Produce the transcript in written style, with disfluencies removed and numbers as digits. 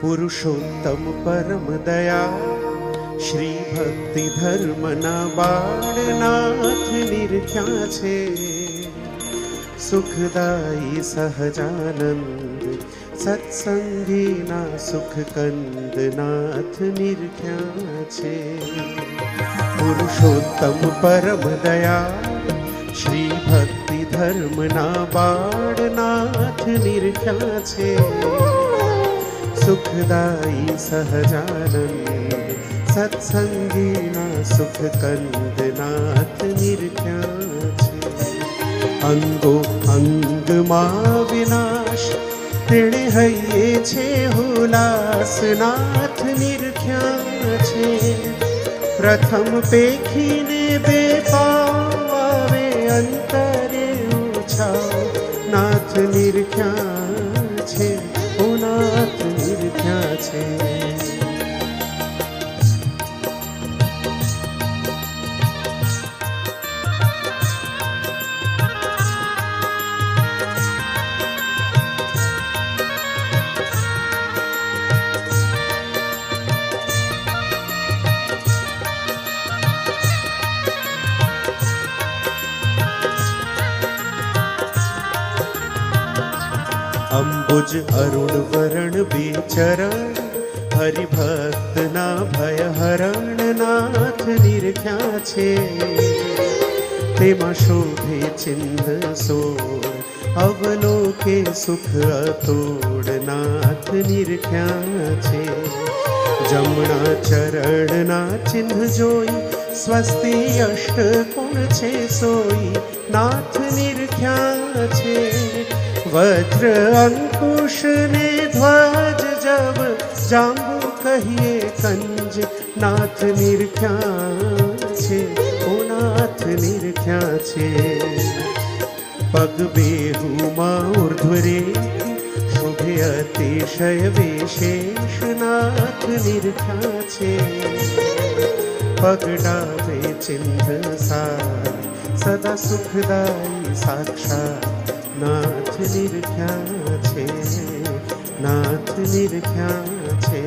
पुरुषोत्तम परम दया श्री भक्ति धर्मना बाळनाथ निरख्या छे। सुखदायी सहजानंद सत्संगीना सुख कंदनाथ निरख्या छे। पुरुषोत्तम परम दया श्री भक्ति धर्मना बाळनाथ निरख्या छे। सुखदायी सहजानंद सत्संगीना सुख कंदनाथ निरख्या छे। अंगो अंग मा विनाश तेणे हये छे हुलासनाथ निरख्या छे। प्रथम पेखीने बे पाव आवे अंतरे उछाव नाथ निरख्या छे। ओ नाथ निरख्या छे। अंबुज अरुण वरण बेचरण हरिभक्त ना भय हरण नाथ निरख्या छे। तेमा शोभे चिन्ह सोर अवलोके सुख अतोड़ नाथ निरख्या छे। जमणा चरणना चिन्ह जोई स्वस्ति अष्टकोण छे सोई नाथ निरख्या छे। वज्र अंकुश ने ध्वज जब जांबू कहिए कंज नाथ निरख्या छे। ओ नाथ निरख्या छे। पग बेहू मा ऊर्ध्वरे शोभे अतिशय विशेष नाथ निरख्या छे। पग डाबे चिन्ह सार सदा सुखदायी साक्षात नाथ निरख्या छे। नाथ निरख्या छे।